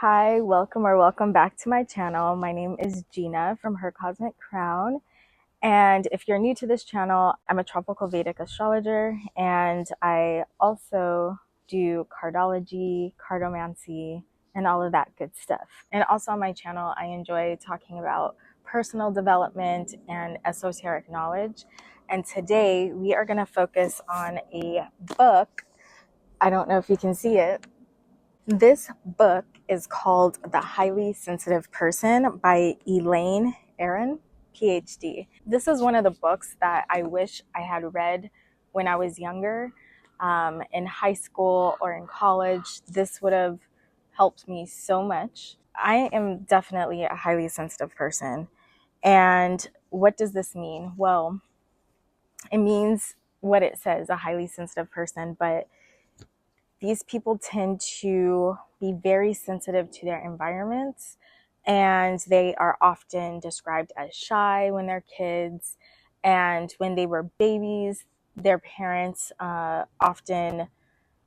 Hi, welcome back to my channel. My name is Gina from Her Cosmic Crown. And if you're new to this channel, I'm a Tropical Vedic Astrologer, and I also do cardology, cartomancy, and all of that good stuff. And also on my channel, I enjoy talking about personal development and esoteric knowledge. And today we are going to focus on a book. I don't know if you can see it. This book is called The Highly Sensitive Person by Elaine Aron, PhD. This is one of the books that I wish I had read when I was younger, in high school or in college. This would have helped me so much. I am definitely a highly sensitive person. And what does this mean? Well, it means what it says, a highly sensitive person, but these people tend to be very sensitive to their environments, and they are often described as shy when they're kids. And when they were babies, their parents often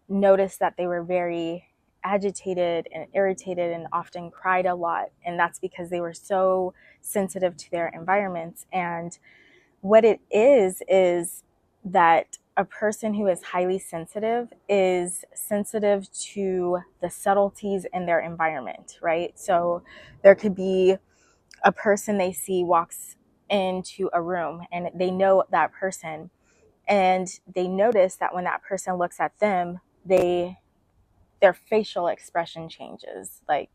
noticed that they were very agitated and irritated and often cried a lot. And that's because they were so sensitive to their environments. And what it is that a person who is highly sensitive is sensitive to the subtleties in their environment, right? So there could be a person they see walks into a room and they know that person, and they notice that when that person looks at them, their facial expression changes, like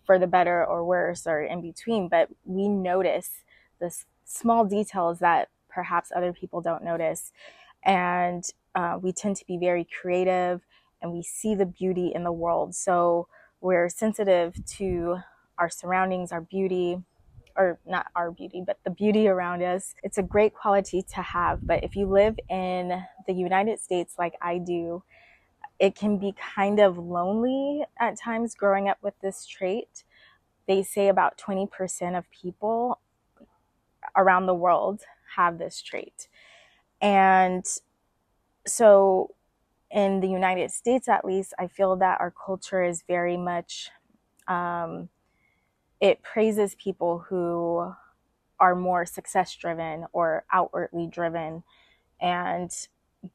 for the better or worse or in between. But we notice the small details that perhaps other people don't notice. And we tend to be very creative, and we see the beauty in the world. So we're sensitive to our surroundings, our beauty, or not our beauty, but the beauty around us. It's a great quality to have. But if you live in the United States like I do, it can be kind of lonely at times growing up with this trait. They say about 20% of people around the world have this trait. And so in the United States, at least, I feel that our culture is very much, it praises people who are more success driven or outwardly driven and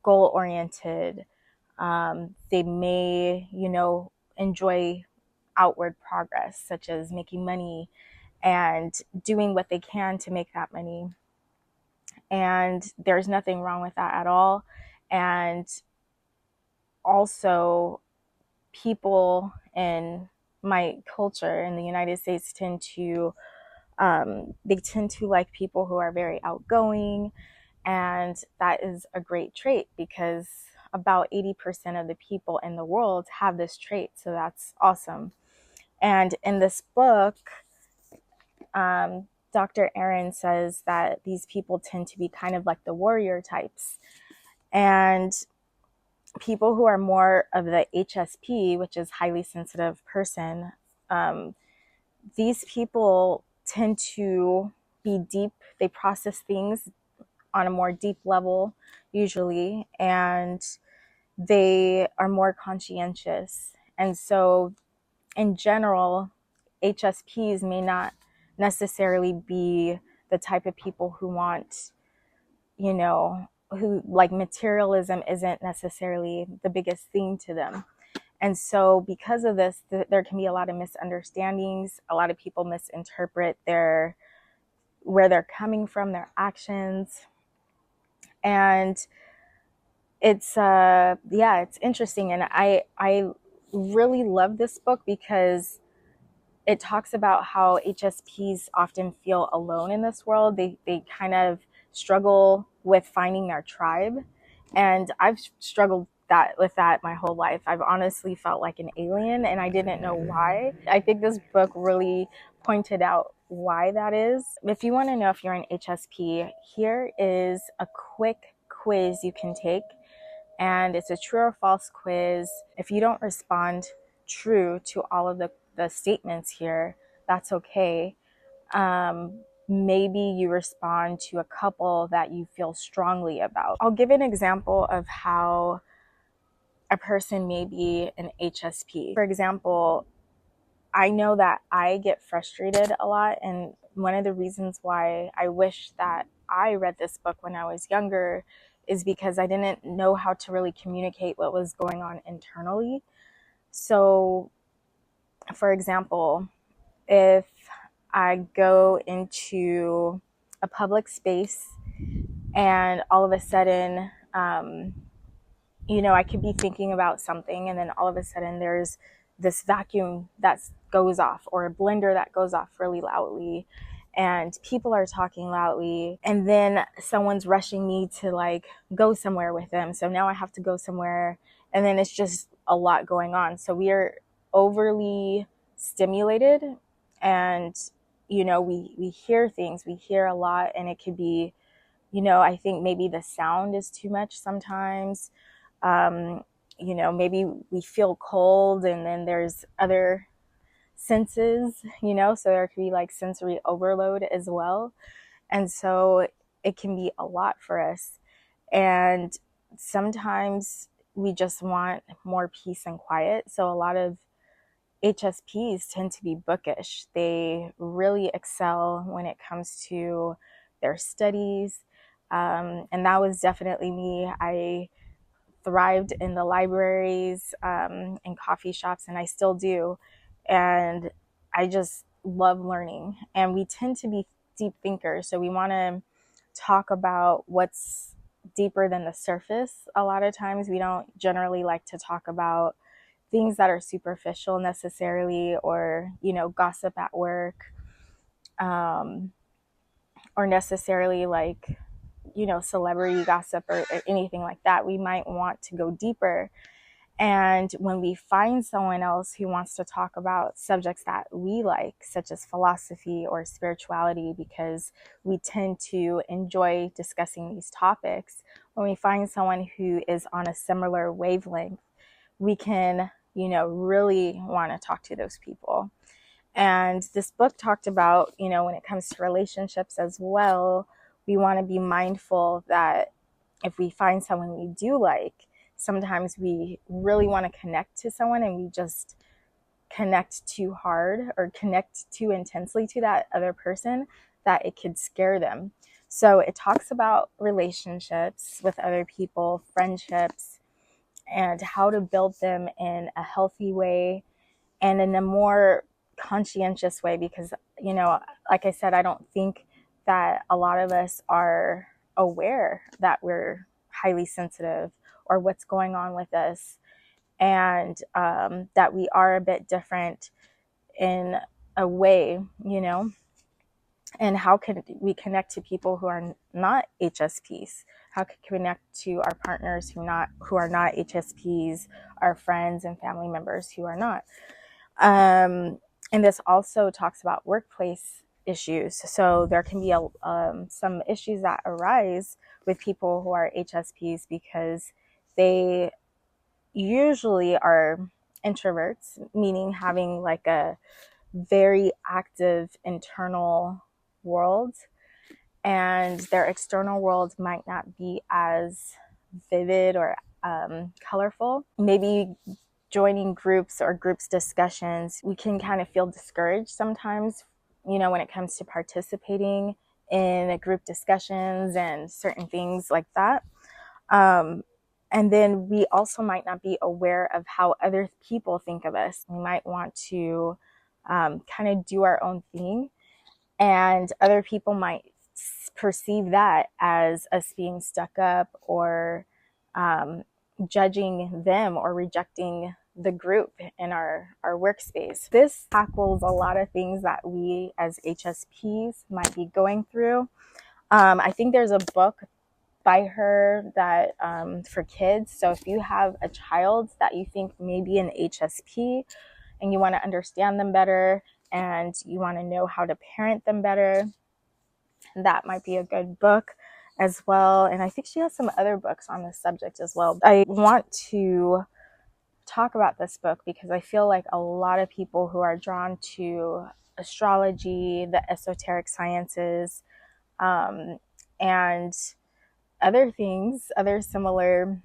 goal oriented. They may, enjoy outward progress, such as making money and doing what they can to make that money. And there's nothing wrong with that at all. And also, people in my culture in the United States tend to like people who are very outgoing, and that is a great trait because about 80% of the people in the world have this trait. So that's awesome. And in this book, Dr. Aron says that these people tend to be kind of like the warrior types. And people who are more of the HSP, which is highly sensitive person, these people tend to be deep. They process things on a more deep level, usually, and they are more conscientious. And so, in general, HSPs may not necessarily be the type of people who want, who like materialism isn't necessarily the biggest thing to them. And so because of this, there can be a lot of misunderstandings. A lot of people misinterpret where they're coming from, their actions. And it's interesting. And I really love this book because it talks about how HSPs often feel alone in this world. They kind of struggle with finding their tribe. And I've struggled with that my whole life. I've honestly felt like an alien, and I didn't know why. I think this book really pointed out why that is. If you want to know if you're an HSP, here is a quick quiz you can take. And it's a true or false quiz. If you don't respond true to all of the statements here, that's okay. Maybe you respond to a couple that you feel strongly about. I'll give an example of how a person may be an HSP. For example, I know that I get frustrated a lot. And one of the reasons why I wish that I read this book when I was younger is because I didn't know how to really communicate what was going on internally. So, for example, if I go into a public space and all of a sudden, I could be thinking about something, and then all of a sudden there's this vacuum that goes off, or a blender that goes off really loudly, and people are talking loudly, and then someone's rushing me to like go somewhere with them. So now I have to go somewhere, and then it's just a lot going on. So we are overly stimulated, and we hear things, we hear a lot, and it could be, I think maybe the sound is too much sometimes. um, maybe we feel cold, and then there's other senses, so there could be like sensory overload as well. And so it can be a lot for us. And sometimes we just want more peace and quiet. So a lot of HSPs tend to be bookish. They really excel when it comes to their studies. And that was definitely me. I thrived in the libraries, and coffee shops, and I still do. And I just love learning. And we tend to be deep thinkers, so we want to talk about what's deeper than the surface. A lot of times we don't generally like to talk about things that are superficial necessarily, or gossip at work, um, or necessarily like celebrity gossip, or anything like that. We might want to go deeper. And when we find someone else who wants to talk about subjects that we like, such as philosophy or spirituality, because we tend to enjoy discussing these topics, when we find someone who is on a similar wavelength, we can, really want to talk to those people. And this book talked about, when it comes to relationships as well, we want to be mindful that if we find someone we do like, sometimes we really want to connect to someone, and we just connect too hard or connect too intensely to that other person, that it could scare them. So it talks about relationships with other people, friendships, and how to build them in a healthy way and in a more conscientious way. Because, like I said, I don't think that a lot of us are aware that we're highly sensitive, or what's going on with us, and that we are a bit different in a way, and how can we connect to people who are not HSPs? How can we connect to our partners who are not HSPs, our friends and family members who are not? And this also talks about workplace issues. So there can be some issues that arise with people who are HSPs, because they usually are introverts, meaning having like a very active internal world, and their external world might not be as vivid or colorful. Maybe joining groups or groups discussions, we can kind of feel discouraged sometimes, when it comes to participating in group discussions and certain things like that. And then we also might not be aware of how other people think of us. We might want to kind of do our own thing, and other people might perceive that as us being stuck up, or judging them, or rejecting the group in our workspace. This tackles a lot of things that we as HSPs might be going through. I think there's a book by her that for kids. So if you have a child that you think may be an HSP, and you want to understand them better, and you want to know how to parent them better, that might be a good book as well. And I think she has some other books on this subject as well. I want to talk about this book because I feel like a lot of people who are drawn to astrology, the esoteric sciences, and other things, other similar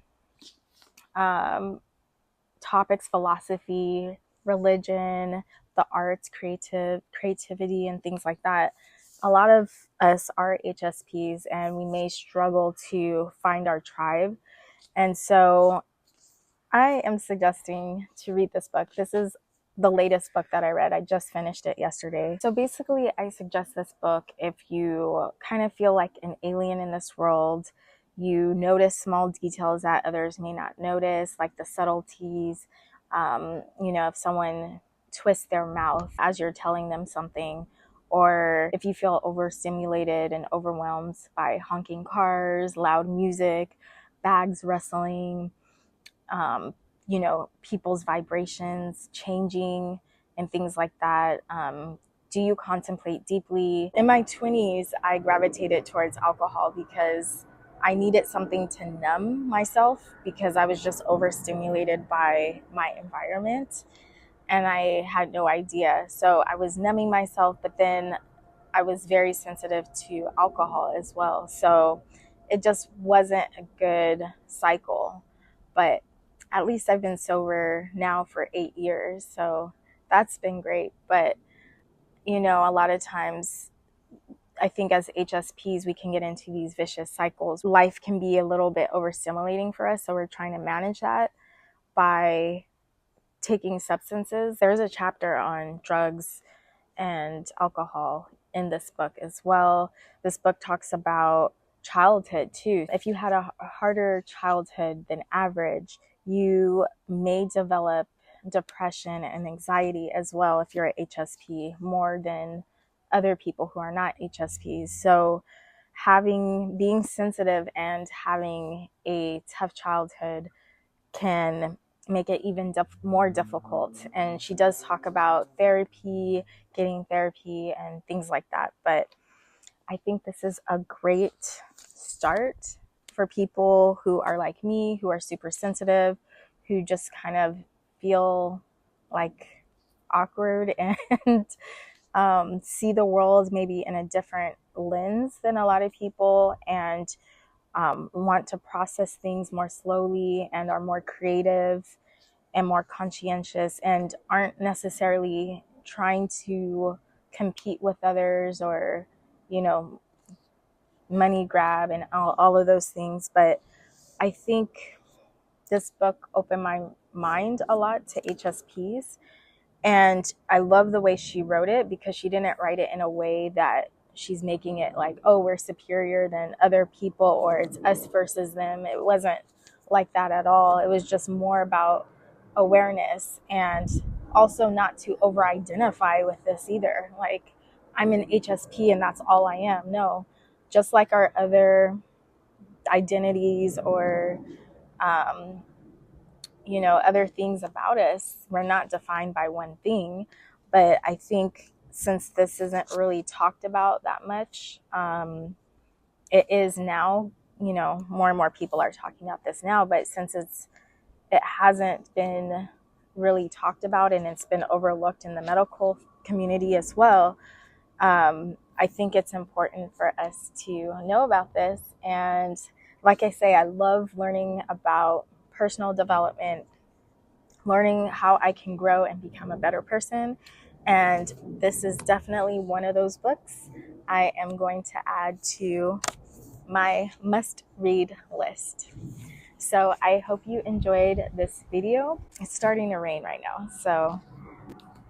topics, philosophy, religion, the arts, creativity, and things like that. A lot of us are HSPs, and we may struggle to find our tribe. And so I am suggesting to read this book. This is the latest book that I read. I just finished it yesterday. So basically, I suggest this book if you kind of feel like an alien in this world. You notice small details that others may not notice, like the subtleties. If someone twists their mouth as you're telling them something, or if you feel overstimulated and overwhelmed by honking cars, loud music, bags rustling, people's vibrations changing and things like that. Do you contemplate deeply? In my 20s, I gravitated towards alcohol because I needed something to numb myself because I was just overstimulated by my environment and I had no idea. So I was numbing myself, but then I was very sensitive to alcohol as well. So it just wasn't a good cycle. But at least I've been sober now for 8 years. So that's been great. But, a lot of times I think as HSPs, we can get into these vicious cycles. Life can be a little bit overstimulating for us. So we're trying to manage that by taking substances. There's a chapter on drugs and alcohol in this book as well. This book talks about childhood too. If you had a harder childhood than average, you may develop depression and anxiety as well if you're an HSP more than other people who are not HSPs. So being sensitive and having a tough childhood can make it even more difficult. And she does talk about getting therapy and things like that. But I think this is a great start for people who are like me, who are super sensitive, who just kind of feel like awkward and see the world maybe in a different lens than a lot of people, and want to process things more slowly and are more creative and more conscientious and aren't necessarily trying to compete with others or, money grab and all of those things. But I think this book opened my mind a lot to HSPs. And I love the way she wrote it because she didn't write it in a way that she's making it like, oh, we're superior than other people or it's us versus them. It wasn't like that at all. It was just more about awareness and also not to over-identify with this either. Like, I'm an HSP and that's all I am. No, just like our other identities or other things about us. We're not defined by one thing. But I think since this isn't really talked about that much, it is now, more and more people are talking about this now. But since it hasn't been really talked about and it's been overlooked in the medical community as well, I think it's important for us to know about this. And like I say, I love learning about personal development, learning how I can grow and become a better person. And this is definitely one of those books I am going to add to my must-read list. So I hope you enjoyed this video. It's starting to rain right now, so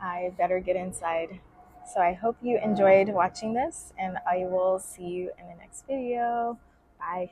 I better get inside. So I hope you enjoyed watching this, and I will see you in the next video. Bye.